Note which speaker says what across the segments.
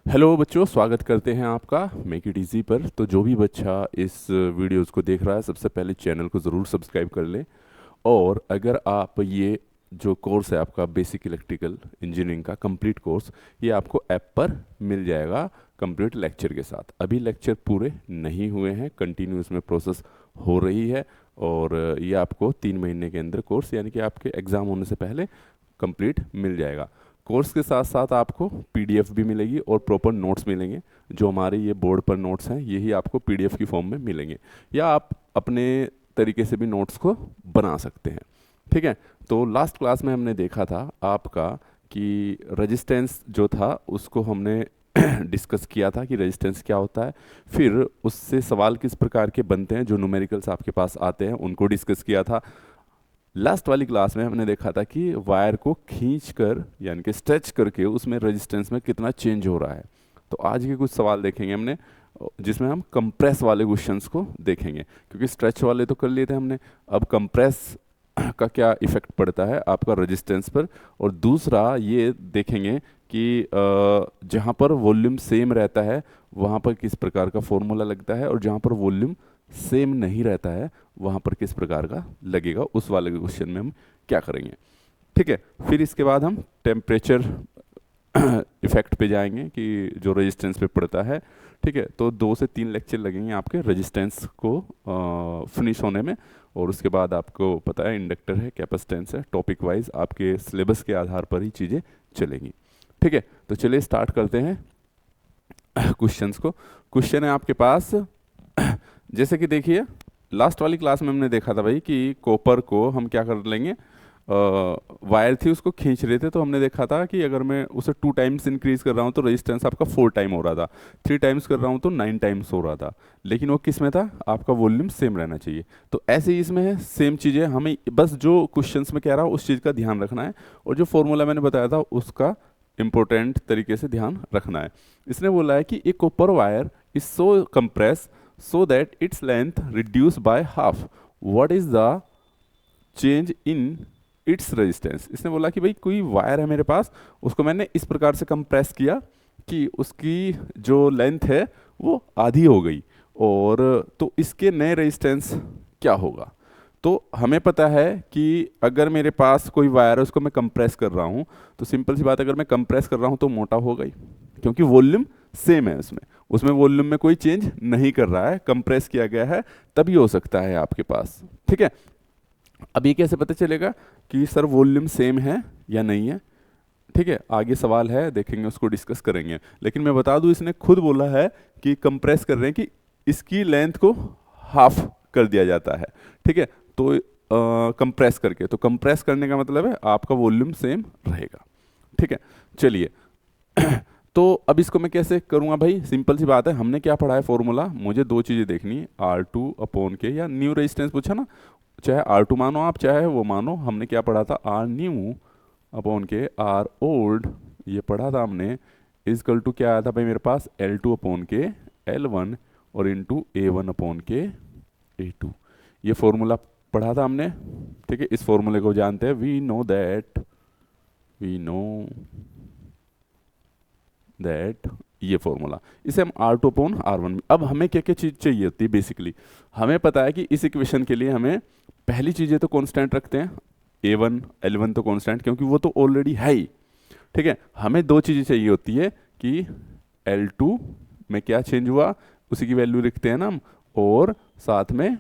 Speaker 1: Hello बच्चों, स्वागत करते हैं आपका मेक इट इजी पर। तो जो भी बच्चा इस वीडियोस को देख रहा है, सबसे पहले चैनल को ज़रूर सब्सक्राइब कर लें। और अगर आप ये जो कोर्स है आपका बेसिक इलेक्ट्रिकल इंजीनियरिंग का कंप्लीट कोर्स, ये आपको ऐप पर मिल जाएगा कंप्लीट लेक्चर के साथ। अभी लेक्चर पूरे नहीं हुए हैं, कंटिन्यूस में प्रोसेस हो रही है। और ये आपको 3 महीने के अंदर कोर्स, यानी कि आपके एग्ज़ाम होने से पहले कंप्लीट मिल जाएगा। कोर्स के साथ साथ आपको पीडीएफ भी मिलेगी और प्रॉपर नोट्स मिलेंगे। जो हमारे ये बोर्ड पर नोट्स हैं, यही आपको पीडीएफ की फॉर्म में मिलेंगे, या आप अपने तरीके से भी नोट्स को बना सकते हैं। ठीक है। तो लास्ट क्लास में हमने देखा था आपका कि रेजिस्टेंस जो था उसको हमने डिस्कस किया था कि रेजिस्टेंस क्या होता है। फिर उससे सवाल किस प्रकार के बनते हैं, जो न्यूमेरिकल्स आपके पास आते हैं उनको डिस्कस किया था। लास्ट वाली क्लास में हमने देखा था कि वायर को खींच कर यानी कि स्ट्रेच करके उसमें रेजिस्टेंस में कितना चेंज हो रहा है। तो आज के कुछ सवाल देखेंगे हमने, जिसमें हम कंप्रेस वाले क्वेश्चंस को देखेंगे, क्योंकि स्ट्रेच वाले तो कर लिए थे हमने। अब कंप्रेस का क्या इफेक्ट पड़ता है आपका रेजिस्टेंस पर। और दूसरा ये देखेंगे कि जहाँ पर वॉल्यूम सेम रहता है वहाँ पर किस प्रकार का फॉर्मूला लगता है, और जहाँ पर वॉल्यूम सेम नहीं रहता है वहाँ पर किस प्रकार का लगेगा। उस वाले क्वेश्चन में हम क्या करेंगे। ठीक है। फिर इसके बाद हम टेम्परेचर इफेक्ट पे जाएंगे कि जो रेजिस्टेंस पे पड़ता है। ठीक है। तो 2 से 3 लेक्चर लगेंगे आपके रेजिस्टेंस को फिनिश होने में। और उसके बाद आपको पता है इंडक्टर है, कैपेसिटेंस है, टॉपिक वाइज आपके सिलेबस के आधार पर ही चीज़ें चलेंगी। ठीक है। तो चलिए स्टार्ट करते हैं क्वेश्चंस को। क्वेश्चन है आपके पास, जैसे कि देखिए लास्ट वाली क्लास में हमने देखा था भाई कि कॉपर को हम क्या कर लेंगे, वायर थी उसको खींच रहे थे, तो हमने देखा था कि अगर मैं उसे 2 टाइम्स इंक्रीज कर रहा हूँ तो रेजिस्टेंस आपका 4 टाइम हो रहा था, 3 टाइम्स कर रहा हूँ तो 9 टाइम्स हो रहा था। लेकिन वो किस में था, आपका वॉल्यूम सेम रहना चाहिए। तो ऐसे ही इसमें है, सेम चीज़ें हमें बस जो क्वेश्चंस में कह रहा हूँ उस चीज़ का ध्यान रखना है, और जो फॉर्मूला मैंने बताया था उसका इंपॉर्टेंट तरीके से ध्यान रखना है। इसने बोला है कि a copper wire is so compress so that its length reduced by half. What is the change in its resistance? इसने बोला कि भाई कोई वायर है मेरे पास, उसको मैंने इस प्रकार से कंप्रेस किया कि उसकी जो लेंथ है वो आधी हो गई, और तो इसके नए रेजिस्टेंस क्या होगा। तो हमें पता है कि अगर मेरे पास कोई वायर है उसको मैं कंप्रेस कर रहा हूँ, तो सिंपल सी बात है, अगर मैं कंप्रेस कर रहा हूँ तो मोटा हो गई, क्योंकि वॉल्यूम सेम है उसमें उसमें वॉल्यूम में कोई चेंज नहीं कर रहा है, कंप्रेस किया गया है, तभी हो सकता है आपके पास। ठीक है। अब ये कैसे पता चलेगा कि सर वॉल्यूम सेम है या नहीं है। ठीक है, आगे सवाल है, देखेंगे, उसको डिस्कस करेंगे। लेकिन मैं बता दूं, इसने खुद बोला है कि कंप्रेस कर रहे हैं कि इसकी लेंथ को हाफ कर दिया जाता है। ठीक है। तो कंप्रेस करके, तो कंप्रेस करने का मतलब है आपका वॉल्यूम सेम रहेगा। ठीक है। चलिए तो अब इसको मैं कैसे करूँगा भाई, सिंपल सी बात है, हमने क्या पढ़ा है फॉर्मूला, मुझे 2 चीज़ें देखनी है, R2 अपॉन के, या न्यू रेजिस्टेंस पूछा ना, चाहे R2 मानो आप चाहे वो मानो, हमने क्या पढ़ा था, R न्यू अपॉन के R ओल्ड, ये पढ़ा था हमने। इजकल टू क्या आया था भाई मेरे पास, L2 अपॉन के L1 और इंटू A1 अपॉन के A2, ये फॉर्मूला पढ़ा था हमने। ठीक है। इस फॉर्मूले को जानते हैं, वी नो दैट, ये फॉर्मूला, इसे हम R2 अपॉन R1। अब हमें क्या क्या चीज़ चाहिए होती है बेसिकली, हमें पता है कि इस इक्वेशन के लिए हमें पहली चीज़ें तो कांस्टेंट रखते हैं, A1 L1 तो कांस्टेंट, क्योंकि वो तो ऑलरेडी है ही। ठीक है। हमें 2 चीज़ें चाहिए होती है कि L2 में क्या चेंज हुआ उसी की वैल्यू लिखते हैं ना हम, और साथ में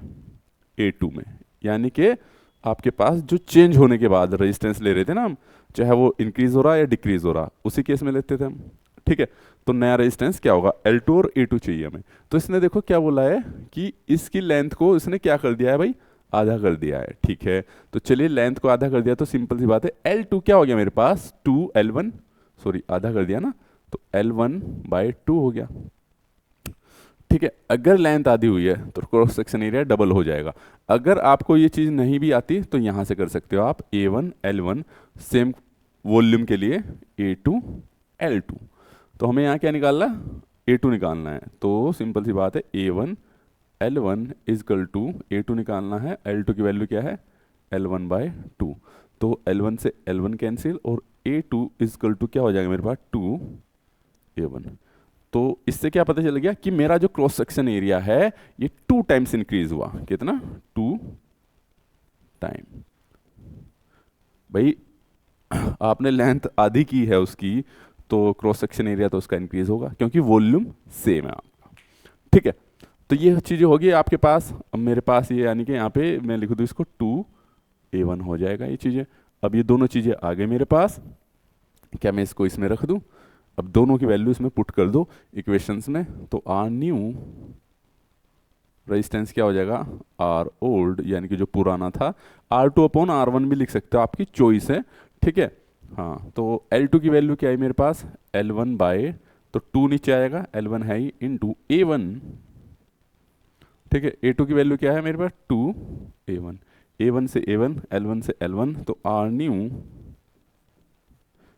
Speaker 1: A2 में, यानी कि आपके पास जो चेंज होने के बाद रेजिस्टेंस ले रहे थे ना हम, चाहे वो इंक्रीज हो रहा है या डिक्रीज हो रहा, उसी केस में लेते थे हम। ठीक है। तो नया रेजिस्टेंस क्या होगा, L2 और A2 चाहिए हमें। तो इसने देखो क्या बोला है कि इसकी लेंथ को इसने क्या कर दिया है भाई, आधा कर दिया है। ठीक है। तो चलिए लेंथ को आधा कर दिया, तो सिंपल सी बात है, L2 क्या हो गया मेरे पास, 2L1, सॉरी आधा कर दिया ना, तो L1/2 हो गया। ठीक है। अगर लेंथ आधी हुई है तो क्रॉस सेक्शन एरिया डबल हो जाएगा। अगर आपको ये चीज़ नहीं भी आती तो यहाँ से कर सकते हो आप, A1 L1 सेम वॉल्यूम के लिए A2 L2। तो हमें यहाँ क्या निकालना है, A2 निकालना है। तो सिंपल सी बात है, A1 L1 is equal to A2 निकालना है, L2 की वैल्यू क्या है, L1/2। तो L1 से L1 कैंसिल, और A2 इजकल टू क्या हो जाएगा मेरे पास, 2A1। तो इससे क्या पता चल गया कि मेरा जो क्रॉस सेक्शन एरिया है ये 2 टाइम्स इंक्रीज हुआ। कितना? 2 टाइम। भाई आपने लेंथ आधी की है उसकी, तो क्रॉस सेक्शन एरिया तो उसका इंक्रीज होगा क्योंकि वॉल्यूम सेम है आपका। ठीक है, तो ये चीज़ें होगी आपके पास। अब मेरे पास ये यानी कि यहाँ पे मैं लिख दूँ इसको 2a1 हो जाएगा ये चीज़ें। अब ये दोनों चीज़ें आ गई मेरे पास, क्या मैं इसको इसमें रख दूँ? अब दोनों की वैल्यू इसमें पुट कर दो इक्वेशंस में, तो आर न्यू रेजिस्टेंस क्या हो जाएगा? आर ओल्ड, यानी कि जो पुराना था, R2/R1 भी लिख सकते हो, आपकी चॉइस है। ठीक है, हाँ, तो L2 की वैल्यू क्या है मेरे पास? L1 बाय, तो 2 नीचे आएगा, L1 है ही, इंटू A1। ठीक है, A2 की वैल्यू क्या है मेरे पास? 2A1, A1 से A1, L1 से L1, तो आर न्यू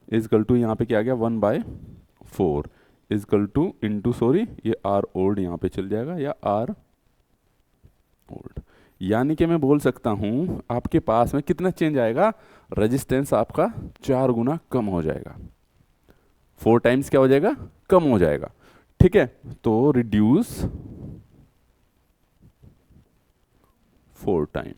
Speaker 1: इजकल टू यहाँ पे क्या आ गया? 1/4 इजकल टू इंटू, सॉरी ये आर ओल्ड यहाँ पे चल जाएगा, या आर ओल्ड। यानी कि मैं बोल सकता हूँ आपके पास में कितना चेंज आएगा? रेजिस्टेंस आपका 4 गुना कम हो जाएगा, 4 टाइम्स क्या हो जाएगा? कम हो जाएगा। ठीक है, तो रिड्यूस 4 टाइम।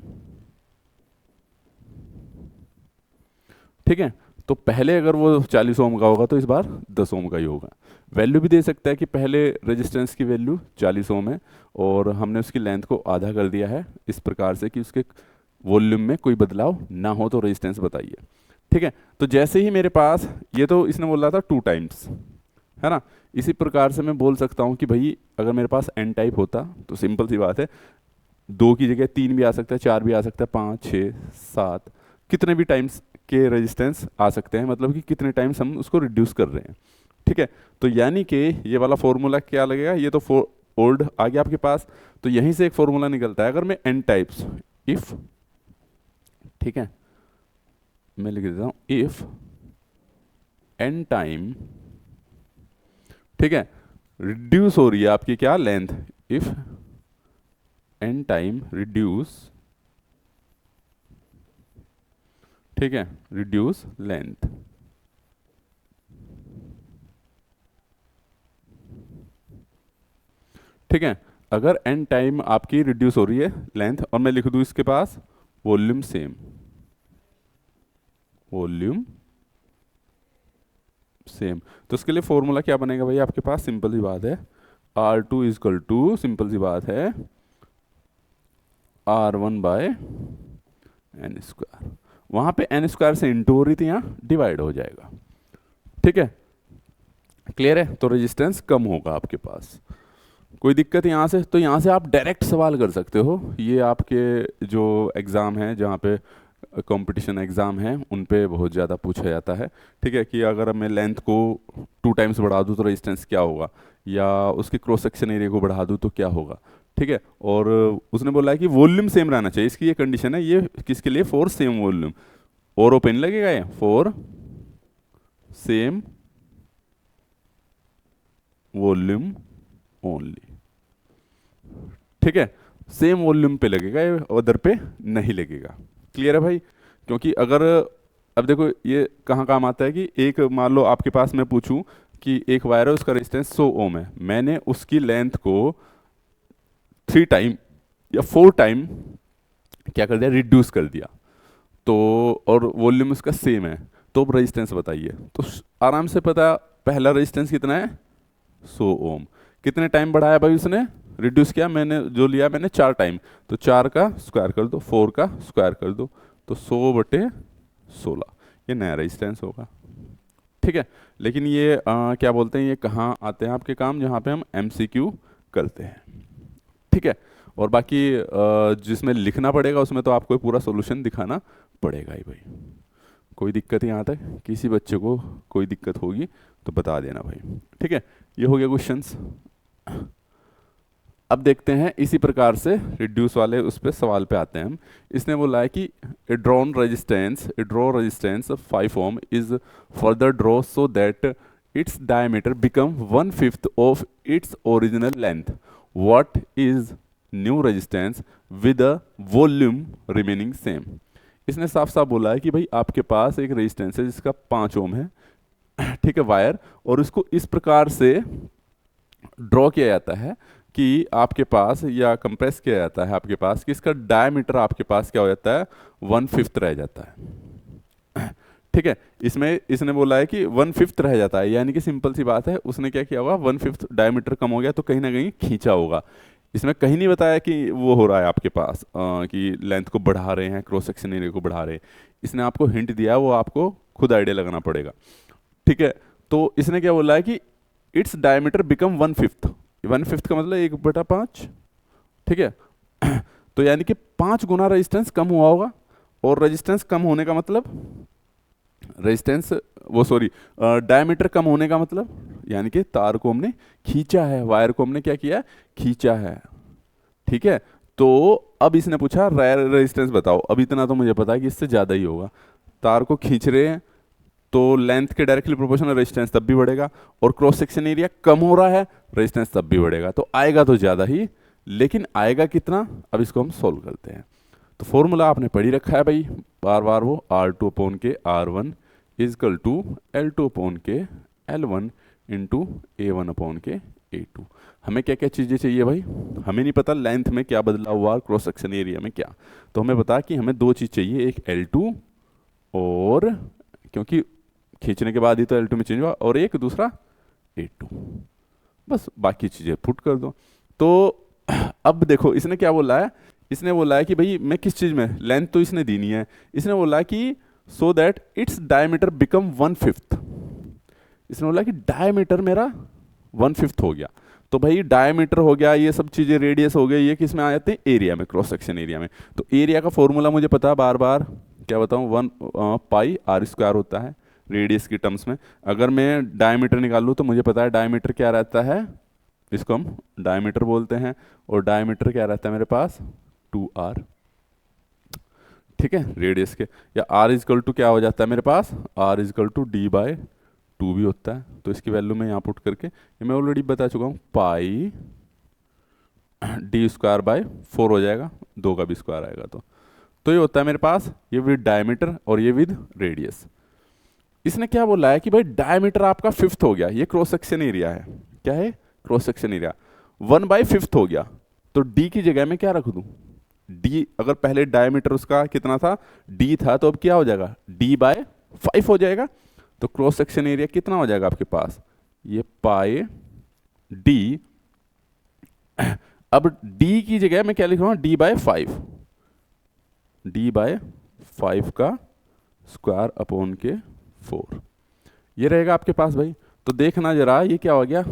Speaker 1: ठीक है, तो पहले अगर वो 40 ओम का होगा तो इस बार 10 ओम का ही होगा। वैल्यू भी दे सकता है कि पहले रेजिस्टेंस की वैल्यू 40 ओम है और हमने उसकी लेंथ को आधा कर दिया है इस प्रकार से कि उसके वॉल्यूम में कोई बदलाव ना हो, तो रेजिस्टेंस बताइए। ठीक है, तो जैसे ही मेरे पास ये, तो इसने बोला था 2 टाइम्स, है ना। इसी प्रकार से मैं बोल सकता हूँ कि भाई अगर मेरे पास एन टाइप होता तो सिंपल सी बात है, 2 की जगह 3 भी आ सकता है, 4 भी आ सकता है, 5, 6, 7, कितने भी टाइम्स के रेजिस्टेंस आ सकते हैं, मतलब कि कितने टाइम्स हम उसको रिड्यूस कर रहे हैं। ठीक है, तो यानी कि ये वाला फॉर्मूला क्या लगेगा? ये तो ओल्ड आ गया आपके पास, तो यहीं से एक फॉर्मूला निकलता है। अगर मैं एन टाइप्स इफ, ठीक है, मैं लिख देता हूं इफ एन टाइम, ठीक है, रिड्यूस हो रही है आपकी क्या? Length. If an time reduce, ठीक है, रिड्यूस लेंथ। ठीक है, अगर एन टाइम आपकी रिड्यूस हो रही है लेंथ, और मैं लिख दूं इसके पास वॉल्यूम सेम, वॉल्यूम सेम, तो इसके लिए फॉर्मूला क्या बनेगा भाई आपके पास? सिंपल सी बात है, R2 इजकल टू, सिंपल सी बात है, R1 बाय एन स्क्वायर। वहां पे एन स्क्वायर से इंटू हो रही थी, यहाँ डिवाइड हो जाएगा। ठीक है, क्लियर है? तो रेजिस्टेंस कम होगा आपके पास। कोई दिक्कत यहाँ से? तो यहाँ से आप डायरेक्ट सवाल कर सकते हो। ये आपके जो एग्ज़ाम है, जहाँ पे कंपटीशन एग्ज़ाम है, उन पे बहुत ज़्यादा पूछा जाता है। ठीक है, कि अगर मैं लेंथ को 2 टाइम्स बढ़ा दूँ तो रेजिस्टेंस क्या होगा, या उसके क्रॉस सेक्शन एरिया को बढ़ा दूँ तो क्या होगा। ठीक है, और उसने बोला है कि वॉल्यूम सेम रहना चाहिए, इसकी ये कंडीशन है। ये किसके लिए? For same volume. और ओपन लगेगा ये, फॉर सेम वॉल्यूम ओनली। ठीक है, सेम वॉल्यूम पे लगेगा, ये अदर पे नहीं लगेगा। क्लियर है भाई? क्योंकि अगर, अब देखो ये कहाँ काम आता है कि एक, मान लो आपके पास मैं पूछूं कि एक वायर है, उसका रेजिस्टेंस 100 ओम है, मैंने उसकी लेंथ को 3 टाइम या 4 टाइम क्या कर दिया? रिड्यूस कर दिया, तो और वॉल्यूम उसका सेम है, तो अब रेजिस्टेंस बताइए। तो आराम से पता, पहला रेजिस्टेंस कितना है? 100 ओम। कितने टाइम बढ़ाया भाई उसने? रिड्यूस किया मैंने, जो लिया मैंने 4 टाइम, तो 4 का स्क्वायर कर दो, 4 का स्क्वायर कर दो, तो 100/16, ये नया रेजिस्टेंस होगा। ठीक है, लेकिन ये क्या बोलते हैं, ये कहाँ आते हैं आपके काम? जहाँ पे हम MCQ करते हैं। ठीक है, और बाकी जिसमें लिखना पड़ेगा उसमें तो आपको पूरा सोल्यूशन दिखाना पड़ेगा ही भाई। कोई दिक्कत यहाँ तक किसी बच्चे को कोई दिक्कत होगी तो बता देना भाई। ठीक है, ये हो गया क्वेश्चंस। अब देखते हैं इसी प्रकार से रिड्यूस वाले उस पे सवाल पे आते हैं हम। इसने बोला है कि draw resistance 5 ohm is further draw so that its diameter become 1/5 of its original length. What is new resistance with the volume remaining same? इसने साफ साफ बोला है कि भाई आपके पास एक रेजिस्टेंस है जिसका 5 ओम है, ठीक है, वायर, और इसको इस प्रकार से ड्रॉ किया जाता है कि आपके पास, या कंप्रेस किया जाता है आपके पास, कि इसका डायमीटर आपके पास क्या हो जाता है, 1/5 रह जाता है। ठीक है, इसमें इसने बोला है कि 1/5 रह जाता है, यानी कि सिंपल सी बात है, उसने क्या किया होगा, 1/5 डायमीटर कम हो गया तो कहीं ना कहीं खींचा होगा। इसमें कहीं नहीं बताया कि वो हो रहा है आपके पास कि लेंथ को बढ़ा रहे हैं, क्रॉस सेक्शन एरिया को बढ़ा रहे हैं। इसने आपको हिंट दिया, वो आपको खुद आइडिया लगाना पड़ेगा। ठीक है, तो इसने क्या बोला है कि इट्स डायमीटर बिकम 1/5। 1/5 का मतलब 1/5। ठीक है, तो यानी कि 5 गुना रेजिस्टेंस कम हुआ होगा। और रेजिस्टेंस कम होने का मतलब, रेजिस्टेंस वो सॉरी डायमीटर कम होने का मतलब, यानी कि तार को हमने खींचा है, वायर को हमने क्या किया, खींचा है। ठीक है, तो अब इसने पूछा रेजिस्टेंस बताओ। अब इतना तो मुझे पता है कि इससे ज़्यादा ही होगा। तार को खींच रहे हैं तो लेंथ के डायरेक्टली प्रोपोर्शनल रेजिस्टेंस तब भी बढ़ेगा, और क्रॉस सेक्शन एरिया कम हो रहा है, रेजिस्टेंस तब भी बढ़ेगा। तो आएगा तो ज़्यादा ही, लेकिन आएगा कितना, अब इसको हम सोल्व करते हैं। तो फॉर्मूला आपने पढ़ी रखा है भाई, बार बार वो R2 अपॉन के R1 is equal to L2 upon के L1 इंटू A1 अपॉन के A2। हमें क्या क्या चीज़ें चाहिए भाई, हमें नहीं पता लेंथ में क्या बदला हुआ, क्रॉस सेक्शन एरिया में क्या, तो हमें पता कि हमें दो चीज़ चाहिए, एक L2, और क्योंकि खींचने के बाद ही तो L2 में चेंज हुआ, और एक दूसरा A2। बस बाकी चीज़ें पुट कर दो। तो अब देखो इसने क्या बोला है, इसने बोला है कि भाई मैं किस चीज़ में, लेंथ तो इसने दी नहीं है, इसने बोला है कि so that its diameter become 1/5। इसने बोला कि डायमीटर मेरा 1/5 हो गया। तो भाई डायमीटर हो गया, ये सब चीज़ें रेडियस हो गई, ये किस में आ जाते हैं, एरिया में, क्रॉस सेक्शन एरिया में। तो एरिया का फॉर्मूला मुझे पता है, बार बार क्या बताऊँ, 1πr² होता है रेडियस की टर्म्स में। अगर मैं डायमीटर निकालूँ तो मुझे पता है डायमीटर क्या रहता है, इसको हम डायमीटर बोलते हैं, और डायमीटर क्या रहता है मेरे पास, 2r। ठीक है, रेडियस के, या r इजकल टू क्या हो जाता है मेरे पास, r इजकल टू d/2 भी होता है। तो इसकी वैल्यू मैं यहाँ पुट करके, ये मैं ऑलरेडी बता चुका हूँ, पाई d²/4 हो जाएगा, 2 का भी स्क्वायर आएगा तो ये होता है मेरे पास, ये विद डायमीटर और ये विद रेडियस। इसने क्या बोला है कि भाई डायमीटर आपका 5th हो गया, ये क्रॉस सेक्शन एरिया है, क्या है, क्रॉस सेक्शन एरिया 1/5 हो गया, तो d की जगह में क्या रख दूं, d, अगर पहले डायमीटर उसका कितना था, d था, तो अब क्या हो जाएगा, d/5 हो जाएगा। तो क्रॉस सेक्शन एरिया कितना हो जाएगा आपके पास, ये पाई d। अब d की जगह मैं क्या लिख रहा हूं, d/5, d/5 का स्क्वायर अपॉन के 4, ये रहेगा आपके पास भाई। तो देखना जरा, ये क्या हो गया,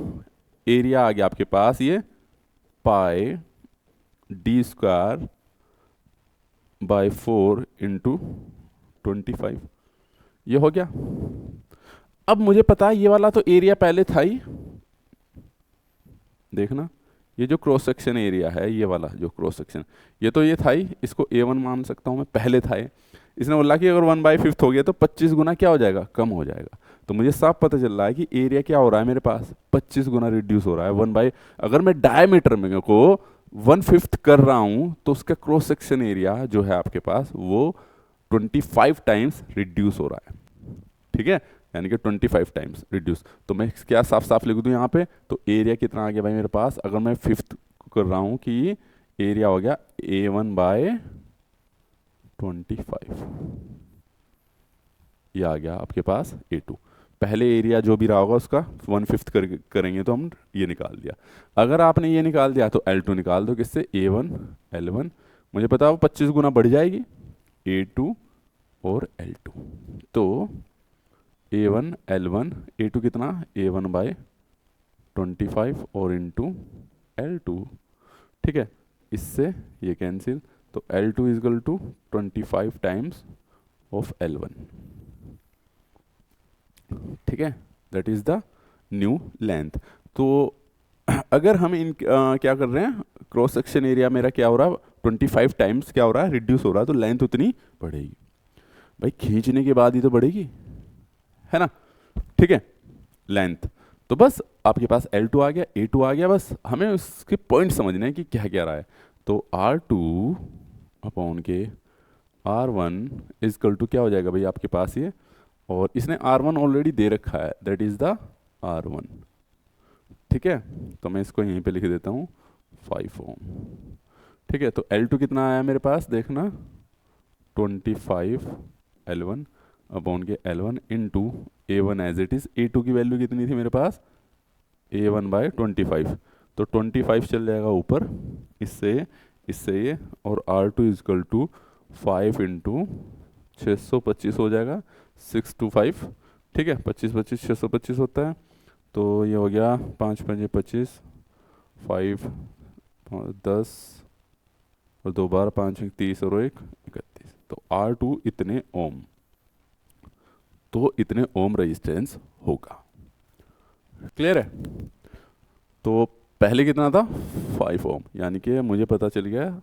Speaker 1: एरिया आ गया आपके पास, ये पाई d²/4 इंटू 25, ये हो गया। अब मुझे पता है ये वाला तो एरिया पहले था ही, देखना ये जो क्रॉस सेक्शन एरिया है, ये वाला जो क्रॉस सेक्शन, ये तो ये था ही, इसको A1 मान सकता हूँ मैं, पहले था ये। इसने बोला कि अगर 1/5 हो गया तो 25 गुना क्या हो जाएगा, कम हो जाएगा। तो मुझे साफ पता चल रहा है कि एरिया क्या हो रहा है मेरे पास, 25 गुना रिड्यूस हो रहा है। अगर मैं डायमीटर में को 1/5 कर रहा हूँ, तो उसका क्रॉस सेक्शन एरिया जो है आपके पास, वो 25 टाइम्स रिड्यूस हो रहा है। ठीक है, यानी कि 25 टाइम्स रिड्यूस। तो मैं क्या साफ साफ लिख दूं यहाँ पे, तो एरिया कितना आ गया भाई मेरे पास, अगर मैं 5th कर रहा हूँ कि एरिया हो गया A1/25, ये आ गया आपके पास A2। पहले एरिया जो भी रहा होगा उसका 1/5 करेंगे तो हम ये निकाल दिया। अगर आपने ये निकाल दिया तो L2 निकाल दो, किससे, A1 L1, मुझे पता है वो 25 गुना बढ़ जाएगी, A2 और L2। तो A1 L1 A2 कितना, A1/25 और इंटू L2। ठीक है, इससे ये कैंसिल, तो L2 is equal to 25 times of L1। ठीक है, that is the new length. तो अगर हम क्या कर रहे हैं, क्रॉस सेक्शन एरिया मेरा क्या हो रहा है, 25 टाइम्स क्या हो रहा है, रिड्यूस हो रहा है, तो लेंथ उतनी बढ़ेगी। भाई खींचने के बाद ही तो बढ़ेगी, है ना। ठीक है, लेंथ, तो बस आपके पास L2 आ गया, A2 आ गया, बस हमें उसके पॉइंट समझने हैं कि क्या क्या रहा है। तो R2 अपॉन के R1 इजकल टू क्या हो जाएगा भाई आपके पास ये, और इसने R1 ऑलरेडी दे रखा है, दैट इज द R1 ठीक है, तो मैं इसको यहीं पे लिख देता हूँ 5 ओम। ठीक है, तो L2 कितना आया मेरे पास, देखना 25 L1 अपॉन के L1 into A1 as it is. A2 की वैल्यू कितनी थी मेरे पास, A1/25, तो 25 चल जाएगा ऊपर, इससे ये, और R2 इजकल टू 5 इंटू 625 हो जाएगा, 625। ठीक है, 25 25 625 होता है, तो ये हो गया 5 5 25, 5 10 और 2 बार 5 30 और 1 31, तो R2 इतने ओम, तो इतने ओम रेजिस्टेंस होगा। क्लियर है? तो पहले कितना था 5 ओम, यानी कि मुझे पता चल गया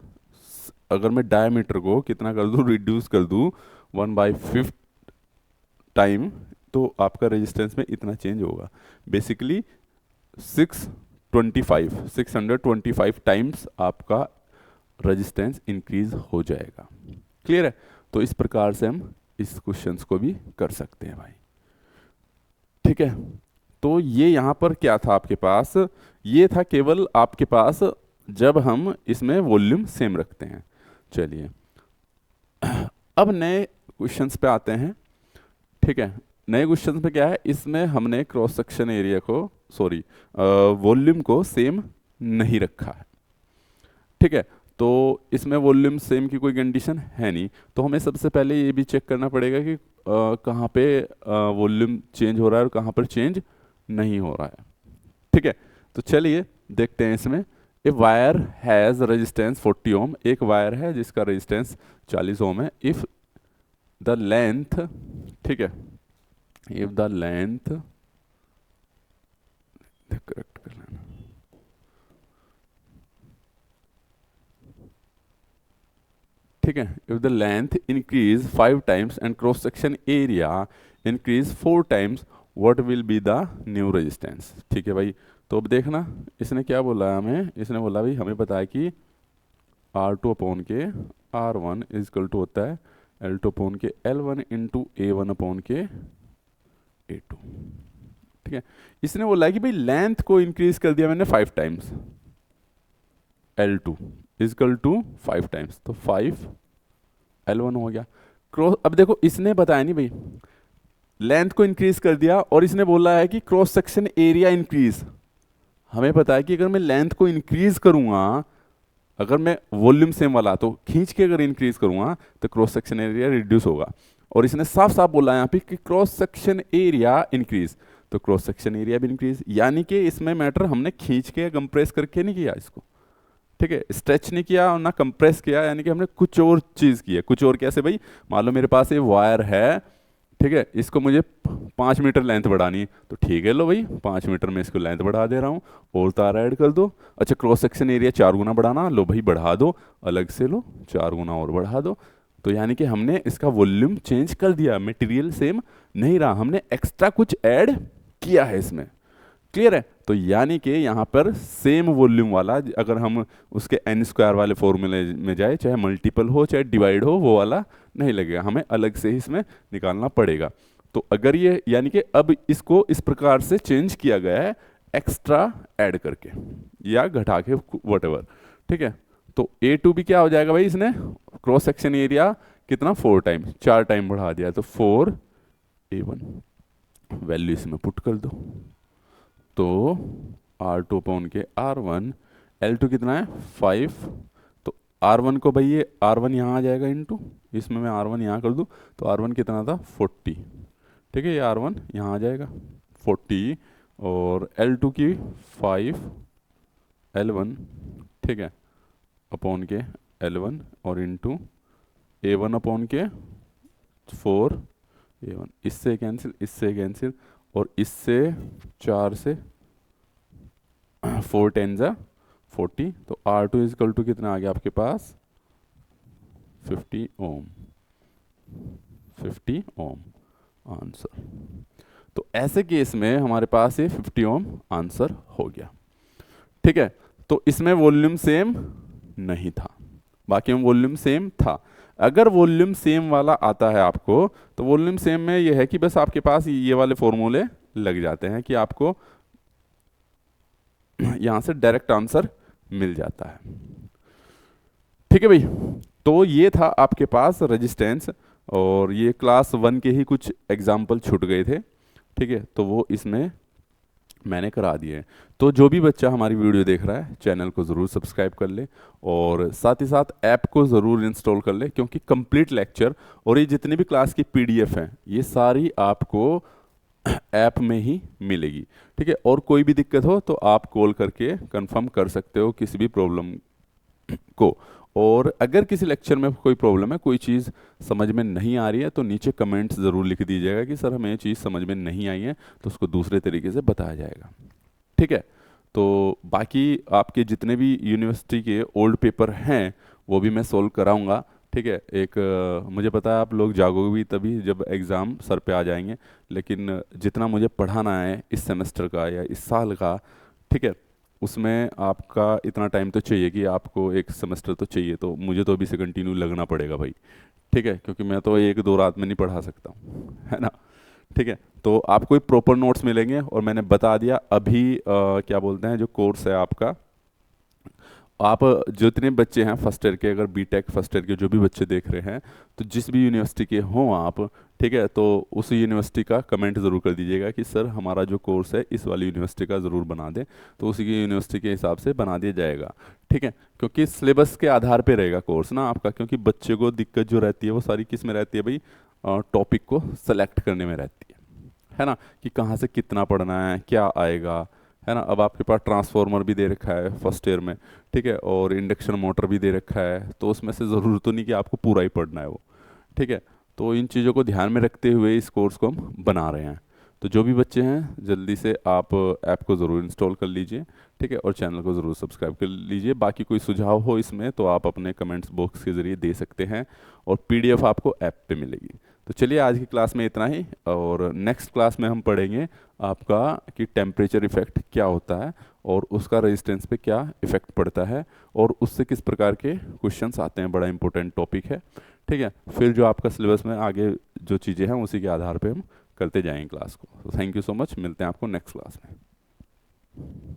Speaker 1: अगर मैं डायमीटर को कितना कर दूं, रिड्यूस कर दूं 1/5 टाइम, तो आपका रेजिस्टेंस में इतना चेंज होगा। बेसिकली 625 टाइम्स आपका रेजिस्टेंस इंक्रीज हो जाएगा। क्लियर है? तो इस प्रकार से हम इस क्वेश्चंस को भी कर सकते हैं भाई। ठीक है, तो ये यहाँ पर क्या था आपके पास, ये था केवल आपके पास जब हम इसमें वॉल्यूम सेम रखते हैं। चलिए अब नए क्वेश्चंस पे आते हैं। ठीक है, नए क्वेश्चंस में क्या है, इसमें हमने क्रॉस सेक्शन एरिया को, सॉरी वॉल्यूम को सेम नहीं रखा है। ठीक है, तो इसमें वॉल्यूम सेम की कोई कंडीशन है नहीं, तो हमें सबसे पहले ये भी चेक करना पड़ेगा कि कहाँ पे वॉल्यूम चेंज हो रहा है और कहाँ पर चेंज नहीं हो रहा है। ठीक है, तो चलिए देखते हैं इसमें। ए वायर हैज़ रेजिस्टेंस 40 ओम, एक वायर है जिसका रेजिस्टेंस 40 ओम है। इफ़ द लेंथ, ठीक है, इफ द लेंथ, करेक्ट कर लेना, ठीक है, if the length increase 5 times and cross section area increase 4 times, what will be the new resistance. ठीक है भाई, तो अब देखना इसने क्या बोला है हमें, इसने बोला भाई हमें पता है कि R2 अपॉन के R1 इजकल टू होता है L2 अपॉन के L1 इंटू A1 अपॉन के A2। ठीक है, इसने बोला है कि भाई लेंथ को इंक्रीज कर दिया मैंने 5 times, L2 is equal to 5 times, तो 5 L1 हो गया। क्रॉस, अब देखो इसने बताया नहीं भाई, लेंथ को इंक्रीज कर दिया और इसने बोला है कि क्रॉस सेक्शन एरिया इंक्रीज। हमें पता है कि अगर मैं लेंथ को इंक्रीज करूंगा, अगर मैं वॉल्यूम सेम वाला तो खींच के अगर इंक्रीज करूंगा तो क्रॉस सेक्शन एरिया रिड्यूस होगा, और इसने साफ साफ बोला है यहाँ पे कि क्रॉस सेक्शन एरिया इंक्रीज, तो क्रॉस सेक्शन एरिया भी इंक्रीज, यानी कि इसमें मैटर हमने खींच के कंप्रेस करके नहीं किया इसको। ठीक है, स्ट्रेच नहीं किया और ना कंप्रेस किया, यानी कि हमने कुछ और चीज़ की है। कुछ और कैसे भाई, मान लो मेरे पास ये वायर है, ठीक है, इसको मुझे 5 मीटर लेंथ बढ़ानी है, तो ठीक है लो भाई 5 मीटर में इसको लेंथ बढ़ा दे रहा हूँ, और तार ऐड कर दो। अच्छा, क्रॉस सेक्शन एरिया 4 गुना बढ़ाना, लो भाई बढ़ा दो, अलग से लो 4 गुना और बढ़ा दो। तो यानी कि हमने इसका वॉल्यूम चेंज कर दिया, मटेरियल सेम नहीं रहा, हमने एक्स्ट्रा कुछ ऐड किया है इसमें। क्लियर है? तो यानी कि यहाँ पर सेम वॉल्यूम वाला, अगर हम उसके n² वाले फॉर्मूले में जाए, चाहे मल्टीपल हो चाहे डिवाइड हो, वो वाला नहीं लगेगा, हमें अलग से ही इसमें निकालना पड़ेगा। तो अगर ये, यानी कि अब इसको इस प्रकार से चेंज किया गया है एक्स्ट्रा ऐड करके या घटा के, व्हाटएवर। ठीक है, तो A2 भी क्या हो जाएगा भाई, इसने क्रॉस सेक्शन एरिया कितना 4 टाइम, 4 टाइम बढ़ा दिया, तो 4A1 वैल्यू इसमें पुट कर दो, तो R2 अपॉन के R1, L2 कितना है 5, तो R1 को भाई ये R1 यहाँ आ जाएगा इनटू, इसमें मैं R1 यहाँ कर दूँ, तो R1 कितना था 40। ठीक है, ये R1 यहाँ आ जाएगा 40, और L2 की 5 L1, ठीक है, अपॉन के L1 और इनटू A1 अपॉन के 4 A1, इससे कैंसिल, इससे कैंसिल, और इससे 4 से 4 10 जा 40, तो R2 इजकल टू कितना आ गया आपके पास 50 ओम, 50 ओम आंसर। तो ऐसे केस में हमारे पास ये 50 ओम आंसर हो गया। ठीक है, तो इसमें वॉल्यूम सेम नहीं था, बाकी में वॉल्यूम सेम था। अगर वॉल्यूम सेम वाला आता है आपको, तो वॉल्यूम सेम में ये है कि बस आपके पास ये वाले फॉर्मूले लग जाते हैं कि आपको यहाँ से डायरेक्ट आंसर मिल जाता है। ठीक है भाई, तो ये था आपके पास रेजिस्टेंस, और ये क्लास 1 के ही कुछ एग्जाम्पल छूट गए थे। ठीक है, तो वो इसमें मैंने करा दिए हैं। तो जो भी बच्चा हमारी वीडियो देख रहा है, चैनल को ज़रूर सब्सक्राइब कर ले, और साथ ही साथ ऐप को ज़रूर इंस्टॉल कर ले, क्योंकि कंप्लीट लेक्चर और ये जितनी भी क्लास की पीडीएफ हैं, ये सारी आपको ऐप में ही मिलेगी। ठीक है, और कोई भी दिक्कत हो तो आप कॉल करके कंफर्म कर सकते हो किसी भी प्रॉब्लम को। और अगर किसी लेक्चर में कोई प्रॉब्लम है, कोई चीज़ समझ में नहीं आ रही है, तो नीचे कमेंट्स ज़रूर लिख दीजिएगा कि सर हमें ये चीज़ समझ में नहीं आई है, तो उसको दूसरे तरीके से बताया जाएगा। ठीक है, तो बाकी आपके जितने भी यूनिवर्सिटी के ओल्ड पेपर हैं वो भी मैं सोल्व कराऊंगा। ठीक है, एक मुझे पता है आप लोग जागोगे भी तभी जब एग्ज़ाम सर पे आ जाएंगे, लेकिन जितना मुझे पढ़ाना है इस सेमेस्टर का या इस साल का, ठीक है, उसमें आपका इतना टाइम तो चाहिए कि आपको एक सेमेस्टर तो चाहिए, तो मुझे तो अभी से कंटिन्यू लगना पड़ेगा भाई। ठीक है, क्योंकि मैं तो 1-2 रात में नहीं पढ़ा सकता हूँ, है ना। ठीक है, तो आपको एक प्रॉपर नोट्स मिलेंगे, और मैंने बता दिया अभी क्या बोलते हैं जो कोर्स है आपका, आप जितने बच्चे हैं फर्स्ट ईयर के, अगर बीटेक फर्स्ट ईयर के जो भी बच्चे देख रहे हैं, तो जिस भी यूनिवर्सिटी के हों आप, ठीक है, तो उस यूनिवर्सिटी का कमेंट ज़रूर कर दीजिएगा कि सर हमारा जो कोर्स है इस वाली यूनिवर्सिटी का ज़रूर बना दें, तो उसी की यूनिवर्सिटी के हिसाब से बना दिया जाएगा। ठीक है, क्योंकि सिलेबस के आधार पे रहेगा कोर्स ना आपका, क्योंकि बच्चे को दिक्कत जो रहती है वो सारी किस में रहती है भाई, टॉपिक को सेलेक्ट करने में रहती है ना, कि कहाँ से कितना पढ़ना है, क्या आएगा, है ना। अब आपके पास ट्रांसफार्मर भी दे रखा है फर्स्ट ईयर में, ठीक है, और इंडक्शन मोटर भी दे रखा है, तो उसमें से ज़रूर तो नहीं कि आपको पूरा ही पढ़ना है वो। ठीक है, तो इन चीज़ों को ध्यान में रखते हुए इस कोर्स को हम बना रहे हैं। तो जो भी बच्चे हैं जल्दी से आप ऐप को ज़रूर इंस्टॉल कर लीजिए। ठीक है, और चैनल को ज़रूर सब्सक्राइब कर लीजिए। बाकी कोई सुझाव हो इसमें तो आप अपने कमेंट्स बॉक्स के ज़रिए दे सकते हैं, और पीडीएफ आपको ऐप पे मिलेगी। तो चलिए आज की क्लास में इतना ही, और नेक्स्ट क्लास में हम पढ़ेंगे आपका कि टेम्परेचर इफेक्ट क्या होता है, और उसका रेजिस्टेंस पे क्या इफेक्ट पड़ता है, और उससे किस प्रकार के क्वेश्चंस आते हैं, बड़ा इंपॉर्टेंट टॉपिक है। ठीक है, फिर जो आपका सिलेबस में आगे जो चीज़ें हैं उसी के आधार पे हम करते जाएंगे क्लास को। तो थैंक यू सो मच, मिलते हैं आपको नेक्स्ट क्लास में।